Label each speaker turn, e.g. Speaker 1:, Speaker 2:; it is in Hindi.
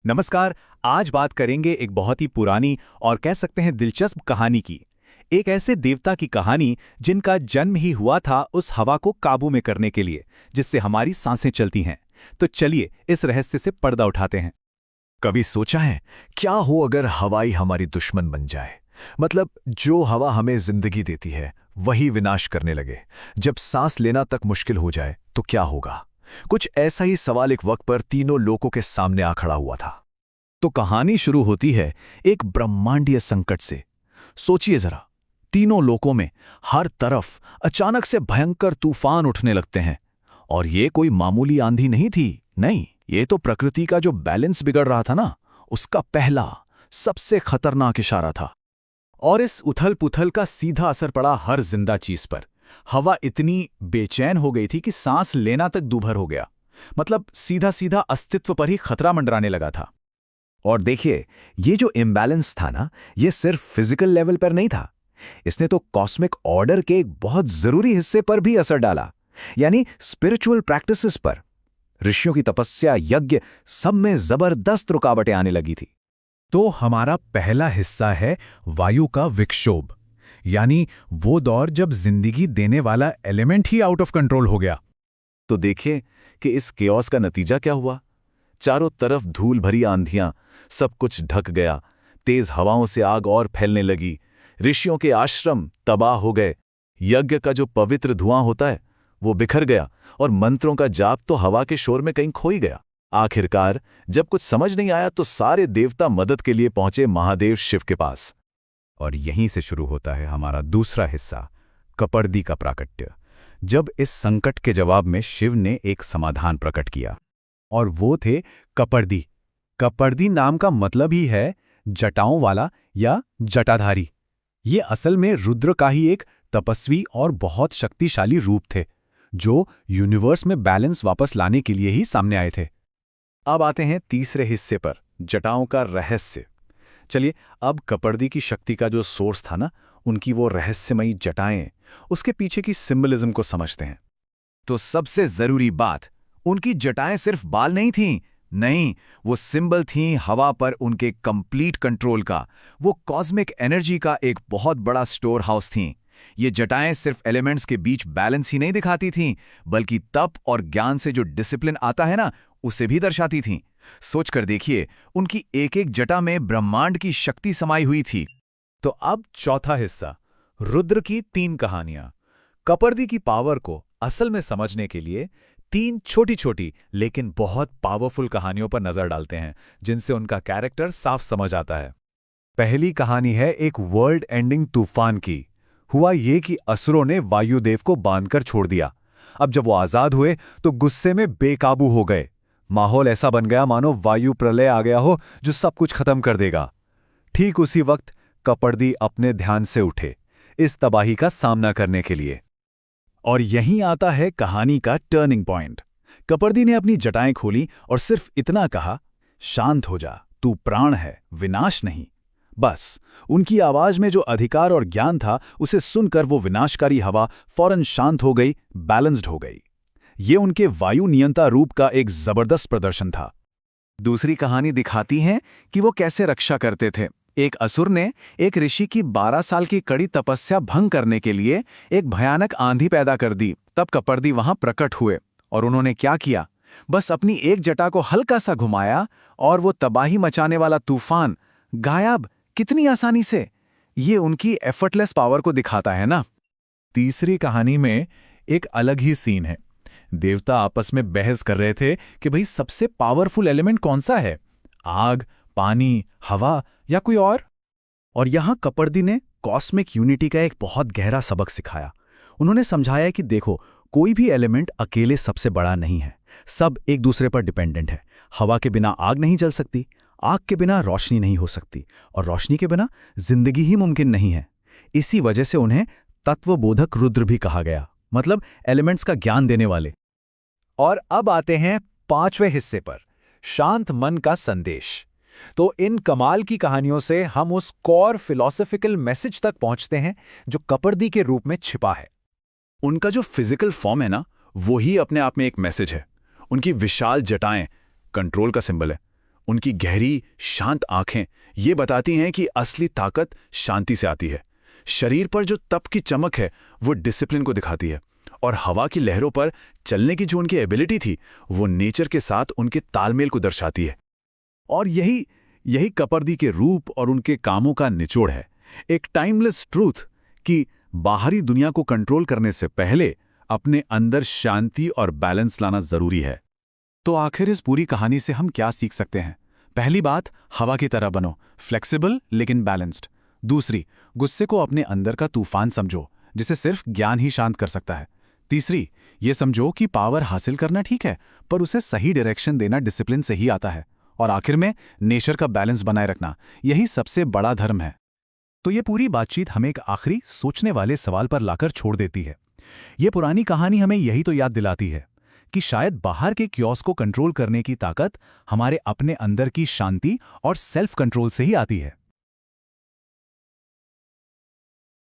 Speaker 1: नमस्कार। आज बात करेंगे एक बहुत ही पुरानी और कह सकते हैं दिलचस्प कहानी की। एक ऐसे देवता की कहानी जिनका जन्म ही हुआ था उस हवा को काबू में करने के लिए जिससे हमारी सांसें चलती हैं। तो चलिए इस रहस्य से पर्दा उठाते हैं।
Speaker 2: कभी सोचा है क्या हो अगर हवाई हमारी दुश्मन बन जाए? मतलब जो हवा हमें जिंदगी देती है वही विनाश करने लगे। जब सांस लेना तक मुश्किल हो जाए तो क्या होगा? कुछ ऐसा ही सवाल एक वक्त पर तीनों लोगों के सामने आ खड़ा हुआ था।
Speaker 3: तो कहानी शुरू होती है एक ब्रह्मांडीय संकट से। सोचिए जरा, तीनों लोकों में हर तरफ अचानक से भयंकर तूफान उठने लगते हैं। और ये कोई मामूली आंधी नहीं थी, नहीं, ये तो प्रकृति का जो बैलेंस बिगड़ रहा था ना, उसका पहला सबसे खतरनाक इशारा था।
Speaker 1: और इस उथल पुथल का सीधा असर पड़ा हर जिंदा चीज पर। हवा इतनी बेचैन हो गई थी कि सांस लेना तक दूभर हो गया। मतलब सीधा सीधा अस्तित्व पर ही खतरा मंडराने लगा था।
Speaker 3: और देखिए, ये जो इम्बैलेंस था ना, ये सिर्फ फिजिकल लेवल पर नहीं था, इसने तो कॉस्मिक ऑर्डर के एक बहुत जरूरी हिस्से पर भी असर डाला, यानी स्पिरिचुअल प्रैक्टिसेस पर। ऋषियों की तपस्या, यज्ञ, सब में जबरदस्त रुकावटें आने लगी थी।
Speaker 1: तो हमारा पहला हिस्सा है वायु का विक्षोभ, यानी वो दौर जब जिंदगी देने वाला element he out of control हो गया।
Speaker 3: तो देखिए कि इस केओस का नतीजा क्या हुआ। चारों तरफ धूल भरी आंधियां, सब कुछ ढक गया। तेज हवाओं से आग और फैलने लगी। ऋषियों के आश्रम तबाह हो गए। यज्ञ का जो पवित्र धुआं होता है वो बिखर गया, और मंत्रों का जाप तो हवा के शोर में कहीं खो ही गया। आखिरकार जब कुछ समझ नहीं आया तो सारे देवता मदद के लिए पहुंचे महादेव शिव के पास।
Speaker 1: और यहीं से शुरू होता है हमारा दूसरा हिस्सा, कपर्दी का प्राकट्य। जब इस संकट के जवाब में शिव ने एक समाधान प्रकट किया, और वो थे कपर्दी। कपर्दी नाम का मतलब ही है जटाओं वाला या जटाधारी। ये असल में रुद्र का ही एक तपस्वी और बहुत शक्तिशाली रूप थे, जो यूनिवर्स में बैलेंस वापस लाने के लिए ही सामने आए थे। अब आते हैं तीसरे हिस्से पर, जटाओं का रहस्य। चलिए, अब कपर्दी की शक्ति का जो सोर्स था ना, उनकी वो रहस्यमयी जटाएं, उसके पीछे की सिंबलिज्म को समझते हैं।
Speaker 3: तो सबसे जरूरी बात, उनकी जटाएं सिर्फ बाल नहीं थीं, नहीं, वो सिंबल थीं हवा पर उनके कंप्लीट कंट्रोल का। वो कॉस्मिक एनर्जी का एक बहुत बड़ा स्टोर हाउस थीं। ये जटाएं सिर्फ एलिमेंट्स के बीच बैलेंस ही नहीं दिखाती थीं, बल्कि तप और ज्ञान से जो डिसिप्लिन आता है ना, उसे भी दर्शाती थीं। सोचकर देखिए, उनकी एक एक जटा में ब्रह्मांड की शक्ति समाई हुई थी।
Speaker 1: तो अब चौथा हिस्सा, रुद्र की तीन कहानियां। कपर्दी की पावर को असल में समझने के लिए तीन छोटी छोटी लेकिन बहुत पावरफुल कहानियों पर नजर डालते हैं, जिनसे उनका कैरेक्टर साफ समझ आता है। पहली कहानी है एक वर्ल्ड एंडिंग तूफान की। हुआ ये कि असुरों ने वायुदेव को बांधकर छोड़ दिया। अब जब वो आजाद हुए तो गुस्से में बेकाबू हो गए। माहौल ऐसा बन गया मानो वायु प्रलय आ गया हो जो सब कुछ खत्म कर देगा। ठीक उसी वक्त कपर्दी अपने ध्यान से उठे इस तबाही का सामना करने के लिए। और यहीं आता है कहानी का टर्निंग पॉइंट। कपर्दी ने अपनी जटाएं खोली और सिर्फ इतना कहा, शांत हो जा, तू प्राण है, विनाश नहीं। बस उनकी आवाज में जो अधिकार और ज्ञान था, उसे सुनकर वो विनाशकारी हवा फौरन शांत हो गई, बैलेंस्ड हो गई। ये उनके वायु नियंता रूप का एक जबरदस्त प्रदर्शन था। दूसरी कहानी दिखाती है कि वो कैसे रक्षा करते थे। एक असुर ने एक ऋषि की 12 साल की कड़ी तपस्या भंग करने के लिए एक भयानक आंधी पैदा कर दी। तब कपर्दी वहां प्रकट हुए और उन्होंने क्या किया, बस अपनी एक जटा को हल्का सा घुमाया और वो तबाही मचाने वाला तूफान गायब। कितनी आसानी से! ये उनकी एफर्टलेस पावर को दिखाता है ना। तीसरी कहानी में एक अलग ही सीन है। देवता आपस में बहस कर रहे थे कि भाई सबसे पावरफुल एलिमेंट कौन सा है, आग, पानी, हवा या कोई और यहां कपर्दी ने कॉस्मिक यूनिटी का एक बहुत गहरा सबक सिखाया। उन्होंने समझाया कि देखो, कोई भी एलिमेंट अकेले सबसे बड़ा नहीं है, सब एक दूसरे पर डिपेंडेंट है। हवा के बिना आग नहीं जल सकती, आग के बिना रोशनी नहीं हो सकती, और रोशनी के बिना जिंदगी ही मुमकिन नहीं है। इसी वजह से उन्हें तत्वबोधक रुद्र भी कहा गया, मतलब एलिमेंट्स का ज्ञान देने वाले। और अब आते हैं पांचवें हिस्से पर, शांत मन का संदेश। तो इन कमाल की कहानियों से हम उस कोर फिलॉसफिकल मैसेज तक पहुंचते हैं जो कपर्दी के रूप में छिपा है। उनका जो फिजिकल फॉर्म है ना, वो ही अपने आप में एक मैसेज है। उनकी विशाल जटाएं कंट्रोल का सिंबल है।
Speaker 4: उनकी गहरी शांत आंखें ये बताती हैं कि असली ताकत शांति से आती है। शरीर पर जो तप की चमक है वो डिसिप्लिन को दिखाती है, और हवा की लहरों पर चलने की जो उनकी एबिलिटी थी वो नेचर के साथ उनके तालमेल को दर्शाती है।
Speaker 1: और यही कपर्दी के रूप और उनके कामों का निचोड़ है, एक टाइमलेस ट्रूथ कि बाहरी दुनिया को कंट्रोल करने से पहले अपने अंदर शांति और बैलेंस लाना जरूरी है।
Speaker 5: तो आखिर इस पूरी कहानी से हम क्या सीख सकते हैं? पहली बात, हवा की तरह बनो, फ्लेक्सिबल लेकिन बैलेंस्ड। दूसरी, गुस्से को अपने अंदर का तूफान समझो जिसे सिर्फ ज्ञान ही शांत कर सकता है। तीसरी, ये समझो कि पावर हासिल करना ठीक है, पर उसे सही डायरेक्शन देना डिसिप्लिन से ही आता है। और आखिर में नेचर का बैलेंस बनाए रखना, यही सबसे बड़ा धर्म है।
Speaker 1: तो ये पूरी बातचीत हमें एक आखिरी सोचने वाले सवाल पर लाकर छोड़ देती है। ये पुरानी कहानी हमें यही तो याद दिलाती है कि शायद बाहर के क्योस को कंट्रोल करने की ताकत हमारे अपने अंदर की शांति और सेल्फ कंट्रोल से ही आती है।